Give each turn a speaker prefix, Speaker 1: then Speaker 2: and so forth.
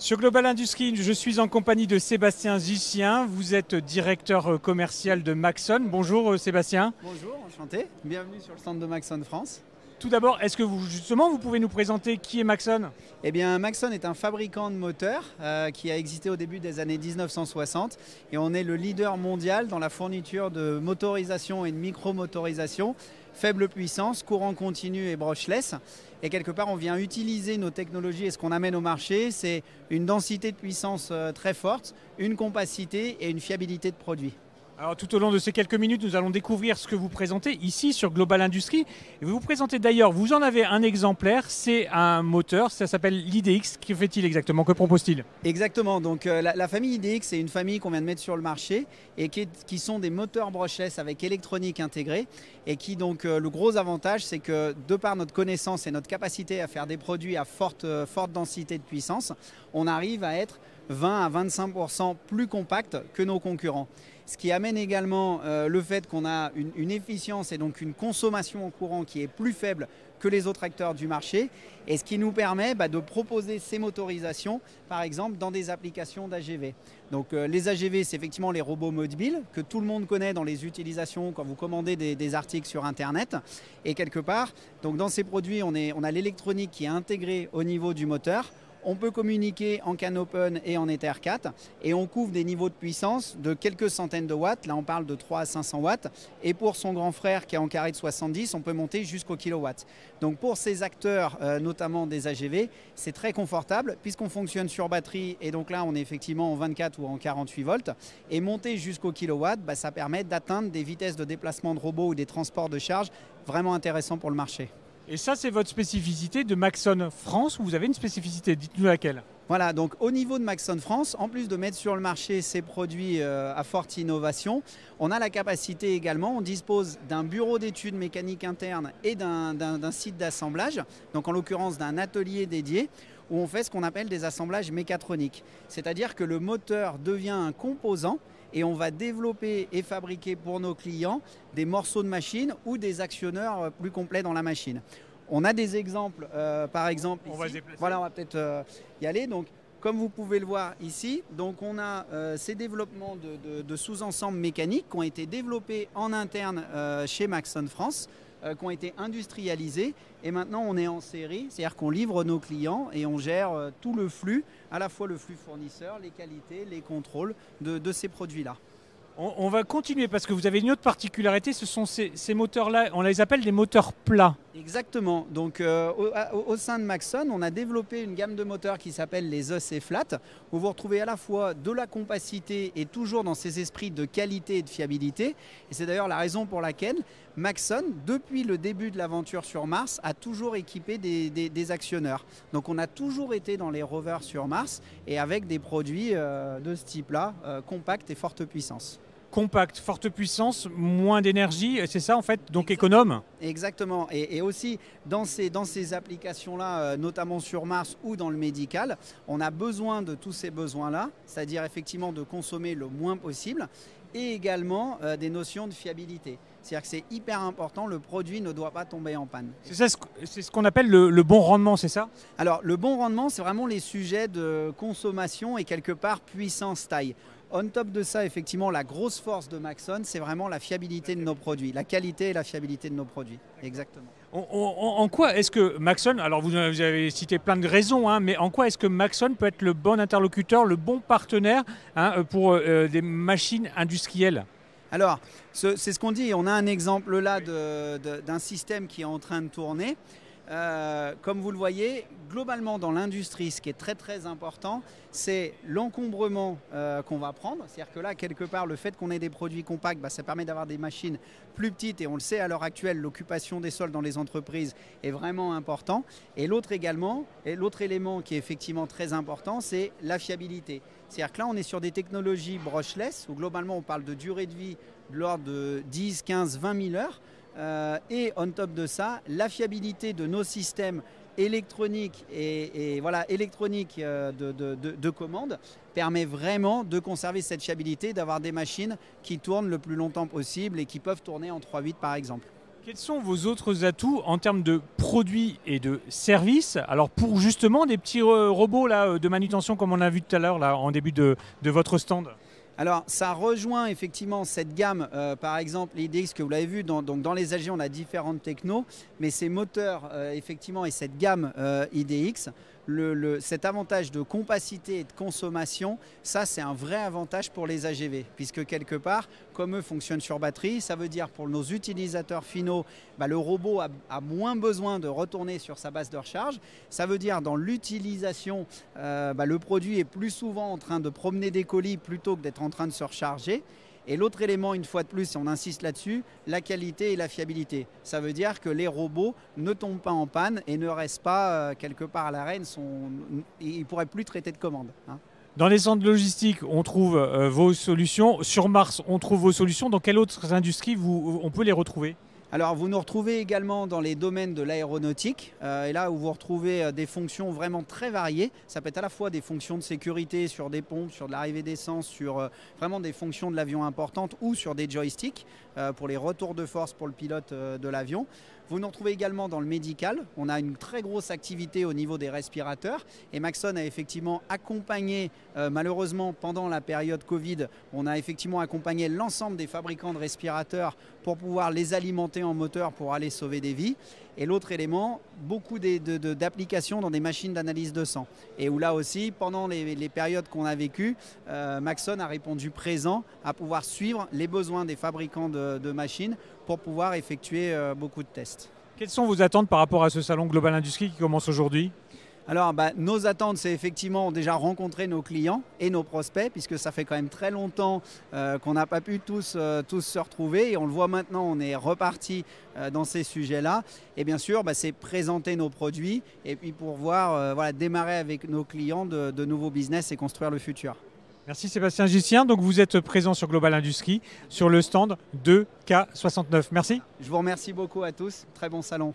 Speaker 1: Sur Global Industries, je suis en compagnie de Sébastien Zicien. Vous êtes directeur commercial de Maxon. Bonjour Sébastien.
Speaker 2: Bonjour, enchanté. Bienvenue sur le stand de Maxon France.
Speaker 1: Tout d'abord, est-ce que vous pouvez nous présenter qui est Maxon?
Speaker 2: Eh bien, Maxon est un fabricant de moteurs qui a existé au début des années 1960 et on est le leader mondial dans la fourniture de motorisation et de micro-motorisation, faible puissance, courant continu et brushless. Et quelque part, on vient utiliser nos technologies et ce qu'on amène au marché, c'est une densité de puissance très forte, une compacité et une fiabilité de produit.
Speaker 1: Alors tout au long de ces quelques minutes, nous allons découvrir ce que vous présentez ici sur Global Industries. Et vous vous présentez d'ailleurs, vous en avez un exemplaire, c'est un moteur, ça s'appelle l'IDX. Que fait-il exactement? Que propose-t-il?
Speaker 2: Exactement, donc la famille IDX, c'est une famille qu'on vient de mettre sur le marché et qui sont des moteurs brushless avec électronique intégrée et qui donc le gros avantage, c'est que de par notre connaissance et notre capacité à faire des produits à forte densité de puissance, on arrive à être 20 à 25% plus compact que nos concurrents. Ce qui amène également le fait qu'on a une efficience et donc une consommation en courant qui est plus faible que les autres acteurs du marché et ce qui nous permet de proposer ces motorisations par exemple dans des applications d'AGV. Donc les AGV, c'est effectivement les robots mobiles que tout le monde connaît dans les utilisations quand vous commandez des articles sur internet et quelque part donc dans ces produits on a l'électronique qui est intégrée au niveau du moteur. On peut communiquer en CAN open et en Ether 4 et on couvre des niveaux de puissance de quelques centaines de watts. Là, on parle de 3 à 500 watts. Et pour son grand frère qui est en carré de 70, on peut monter jusqu'au kilowatt. Donc pour ces acteurs, notamment des AGV, c'est très confortable puisqu'on fonctionne sur batterie. Et donc là, on est effectivement en 24 ou en 48 volts. Et monter jusqu'au kilowatt, ça permet d'atteindre des vitesses de déplacement de robots ou des transports de charge vraiment intéressants pour le marché.
Speaker 1: Et ça, c'est votre spécificité de Maxon France ou vous avez une spécificité? Dites-nous laquelle.
Speaker 2: Voilà, donc au niveau de Maxon France, en plus de mettre sur le marché ces produits à forte innovation, on a la capacité également, on dispose d'un bureau d'études mécaniques internes et d'un site d'assemblage, donc en l'occurrence d'un atelier dédié, où on fait ce qu'on appelle des assemblages mécatroniques. C'est-à-dire que le moteur devient un composant et on va développer et fabriquer pour nos clients des morceaux de machine ou des actionneurs plus complets dans la machine. On a des exemples, par exemple ici.
Speaker 1: On va se déplacer.
Speaker 2: Voilà, on va peut-être y aller. Donc, comme vous pouvez le voir ici, donc on a ces développements de sous-ensembles mécaniques qui ont été développés en interne chez Maxon France, qui ont été industrialisés et maintenant on est en série, c'est-à-dire qu'on livre nos clients et on gère tout le flux, à la fois le flux fournisseur, les qualités, les contrôles de ces produits-là.
Speaker 1: On va continuer parce que vous avez une autre particularité, ce sont ces moteurs-là, on les appelle des moteurs plats.
Speaker 2: Exactement. Donc au sein de Maxon, on a développé une gamme de moteurs qui s'appelle les EC Flat, où vous retrouvez à la fois de la compacité et toujours dans ces esprits de qualité et de fiabilité. Et c'est d'ailleurs la raison pour laquelle Maxon, depuis le début de l'aventure sur Mars, a toujours équipé des actionneurs. Donc on a toujours été dans les rovers sur Mars et avec des produits de ce type-là, compacts et forte puissance.
Speaker 1: Compact, forte puissance, moins d'énergie, c'est ça en fait, donc économe?
Speaker 2: Exactement. Et aussi dans ces applications-là, notamment sur Mars ou dans le médical, on a besoin de tous ces besoins-là, c'est-à-dire effectivement de consommer le moins possible et également des notions de fiabilité. C'est-à-dire que c'est hyper important, le produit ne doit pas tomber en panne.
Speaker 1: C'est ce qu'on appelle le bon rendement, c'est ça?
Speaker 2: Alors le bon rendement, c'est vraiment les sujets de consommation et quelque part puissance-taille. On top de ça, effectivement, la grosse force de Maxon, c'est vraiment la fiabilité de nos produits, la qualité et la fiabilité de nos produits. Exactement.
Speaker 1: En quoi est-ce que Maxon, alors vous avez cité plein de raisons, mais en quoi est-ce que Maxon peut être le bon interlocuteur, le bon partenaire pour des machines industrielles?
Speaker 2: Alors, c'est ce qu'on dit, on a un exemple là d'un système qui est en train de tourner. Comme vous le voyez, globalement dans l'industrie, ce qui est très très important, c'est l'encombrement qu'on va prendre. C'est-à-dire que là, quelque part, le fait qu'on ait des produits compacts, ça permet d'avoir des machines plus petites. Et on le sait à l'heure actuelle, l'occupation des sols dans les entreprises est vraiment important. Et l'autre élément qui est effectivement très important, c'est la fiabilité. C'est-à-dire que là, on est sur des technologies brushless, où globalement, on parle de durée de vie de l'ordre de 10, 15, 20 000 heures. Et on top de ça, la fiabilité de nos systèmes électroniques de commande permet vraiment de conserver cette fiabilité, d'avoir des machines qui tournent le plus longtemps possible et qui peuvent tourner en 3.8 par exemple.
Speaker 1: Quels sont vos autres atouts en termes de produits et de services? Alors pour justement des petits robots là, de manutention comme on a vu tout à l'heure là, en début de votre stand.
Speaker 2: Alors, ça rejoint effectivement cette gamme, par exemple l'IDX que vous l'avez vu, donc dans les AG on a différentes technos, mais ces moteurs effectivement et cette gamme IDX, cet avantage de compacité et de consommation, ça c'est un vrai avantage pour les AGV, puisque quelque part, comme eux fonctionnent sur batterie, ça veut dire pour nos utilisateurs finaux, le robot a moins besoin de retourner sur sa base de recharge. Ça veut dire dans l'utilisation, le produit est plus souvent en train de promener des colis plutôt que d'être en train de se recharger. Et l'autre élément, une fois de plus, et on insiste là-dessus, la qualité et la fiabilité. Ça veut dire que les robots ne tombent pas en panne et ne restent pas quelque part à l'arrêt, ils ne pourraient plus traiter de commandes.
Speaker 1: Dans les centres logistiques, on trouve vos solutions. Sur Mars, on trouve vos solutions. Dans quelles autres industries on peut les retrouver?
Speaker 2: Alors vous nous retrouvez également dans les domaines de l'aéronautique et là où vous retrouvez des fonctions vraiment très variées. Ça peut être à la fois des fonctions de sécurité sur des pompes, sur de l'arrivée d'essence, sur vraiment des fonctions de l'avion importantes ou sur des joysticks pour les retours de force pour le pilote de l'avion. Vous nous retrouvez également dans le médical. On a une très grosse activité au niveau des respirateurs et Maxon a effectivement accompagné, malheureusement pendant la période Covid, on a effectivement accompagné l'ensemble des fabricants de respirateurs pour pouvoir les alimenter en moteur pour aller sauver des vies. Et l'autre élément, beaucoup d'applications dans des machines d'analyse de sang. Et où là aussi, pendant les périodes qu'on a vécues, Maxon a répondu présent à pouvoir suivre les besoins des fabricants de machines pour pouvoir effectuer beaucoup de tests.
Speaker 1: Quelles sont vos attentes par rapport à ce salon Global Industries qui commence aujourd'hui?
Speaker 2: Alors, nos attentes, c'est effectivement déjà rencontrer nos clients et nos prospects, puisque ça fait quand même très longtemps qu'on n'a pas pu tous se retrouver. Et on le voit maintenant, on est reparti dans ces sujets-là. Et bien sûr, c'est présenter nos produits et puis pouvoir démarrer avec nos clients de nouveaux business et construire le futur.
Speaker 1: Merci Sébastien Gissien. Donc vous êtes présent sur Global Industries, sur le stand 2K69. Merci.
Speaker 2: Je vous remercie beaucoup à tous. Très bon salon.